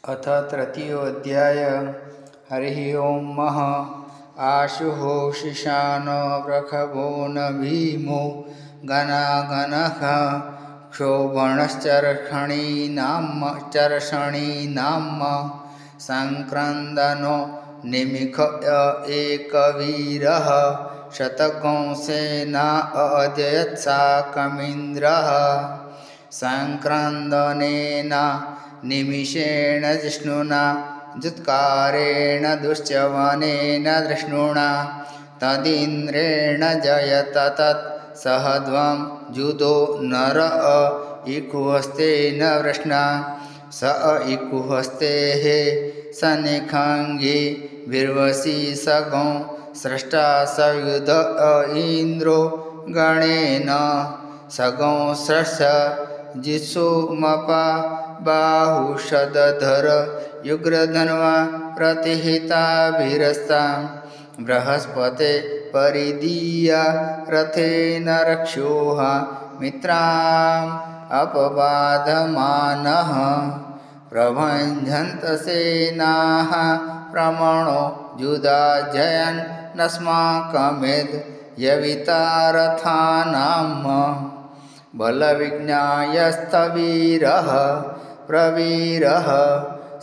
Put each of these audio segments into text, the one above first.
अथ तृतीयोऽध्याय हरिः ओं आशुहोशिशानो वृषभो न भीमो गणागणः क्षोभणश्चर्षणीनाम सङ्क्रन्दनो निमिष एकवीरः शतकंसेना अजयत्साकमिन्द्रः सङ्क्रन्दनेन निमिषेण जिष्णुना जुत्कारेण दुश्चवनेन धृष्णुना तदिन्द्रेण जयत तत् सहध्वं जुदो नर इकुहस्तेन वृष्णा स इकुहस्तेः सनिखङ्गी भिर्वशी सगौ स्रष्टा सयुध इन्द्रो गणेन सगौ स्रष्ट जित्सुमपा बाहुषदधर युग्रधन्वा प्रतिहिताभिरस्तां बृहस्पते परिदीया रथेन रक्षोः मित्राम् अपबाधमानः प्रभञ्जन्तसेनाः प्रमणो जुदा जयन् नस्माकमेद् यवितारथानाम् बलविज्ञायस्तवीरः प्रवीरः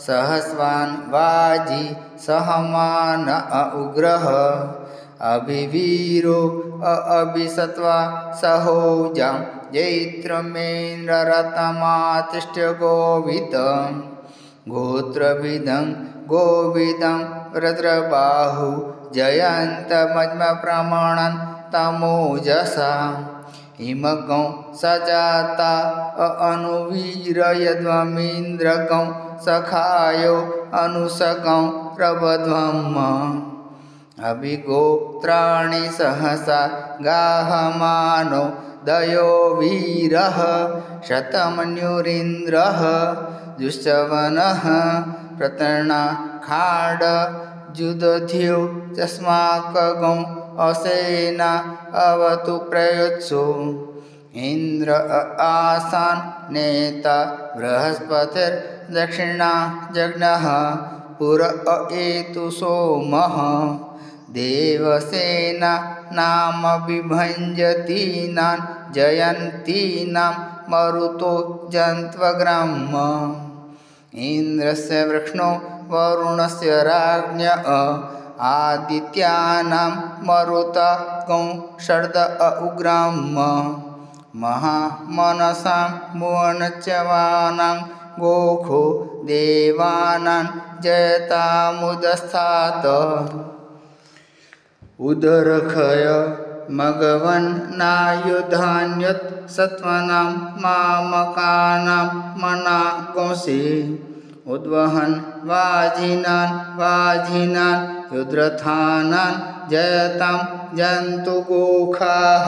सहस्वान् वाजी सहमान उग्रः अभिवीरो अभिसत्वा सहोजां जैत्रमेन्द्ररतमातिष्ठ्यगोवितं गोत्रभिदं गोविदं रुद्रबाहु जयन्तमज्मप्रमणन् तमोजसा हिमगौ सजाता अनुवीरयध्वमीन्द्रगौ सखायो अनुसगौ प्रबध्वम् अभिगोत्राणि सहसा गाहमानो दयो वीरः शतमन्युरिन्द्रः दुश्चवनः प्रतर्णा खाड जुदध्यो चस्माकगौ असेना अवतु प्रयुत्सु इन्द्र आसान् नेता बृहस्पतिर्दक्षिणा जग्नः पुर एतु सोमः देवसेना नाम विभञ्जतीनां जयन्तीनां मरुतो जन्त्वग्राम इन्द्रस्य वृष्णो वरुणस्य राज्ञः आदित्यानां मरुता गौ शर्द उग्राम महामनसां भुवनच्यवानां गोखो देवानां जयतामुदस्थात् उदरखय मघवन्नायुधान्युत् सत्त्वनां मामकानां मनागंसि उद्वहन् वाजिनान् युद्रथानान् जयतां जन्तुगोखाः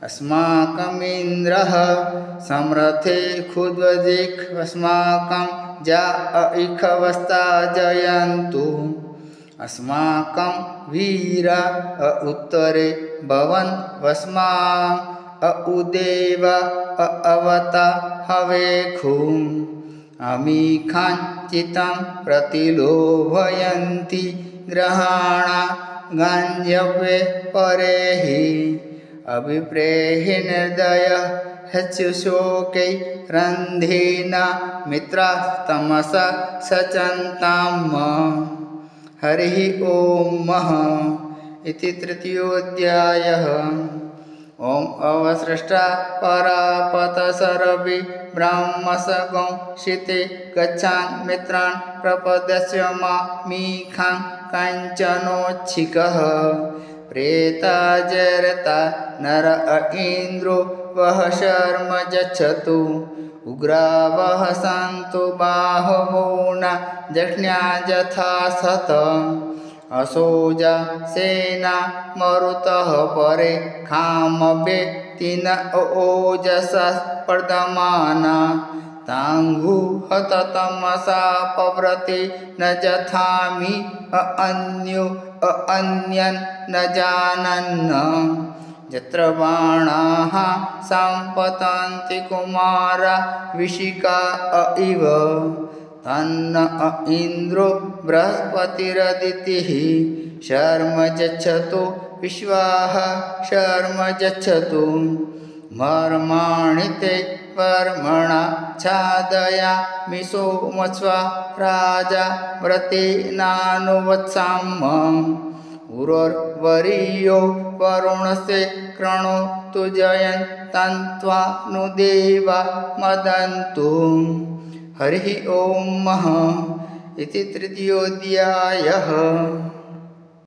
अस्माकमिन्द्रः समरथे खुद्वदिक् अस्माकं जा इखवस्ता जयन्तु अस्माकं वीरा उत्तरे भवन् वस्मा उदेवा अवता हवेखुम् अमीखाञ्चितं प्रतिलोभयन्ति ग्रहाणा गाञ्जवे परेहि अभिप्रेहि निर्दयः हच्युशोकै रन्धेना मित्रास्तमसा सचन्ताम् हरिः ओं इति तृतीयोऽध्यायः। ओम अवसृष्टा परापतसरभि ब्रह्मसगौ शिते गच्छान् मित्रान् प्रपदस्य मीखां काञ्चनोच्छिकः प्रेता जरता नर इन्द्रो वह शर्म जच्छतु उग्रा वह सन्तु बाहवो न जक्ष्ण्या यथा सतम् असोजा सेना मरुतः परे खामबे तिन ओजसा पर्दमाना तांगु हत तमसा पव्रते न जथामि अन्यो अन्यन् न जानन् यत्र बाणाः सम्पतन्ति कुमारा विशिका इव तन्न इन्द्रो बृहस्पतिरदितिः शर्म यच्छतु विश्वाः शर्म यच्छतु मर्माणि ते वर्मणा छादयामि सोमस्वा राजा व्रतेनानुवत्साम् उरोर्वरीयो वरुणस्य कृणोतु जयन्तन्त्वा नु देवा मदन्तु। हरिः ओम् इति तृतीयोऽध्यायः।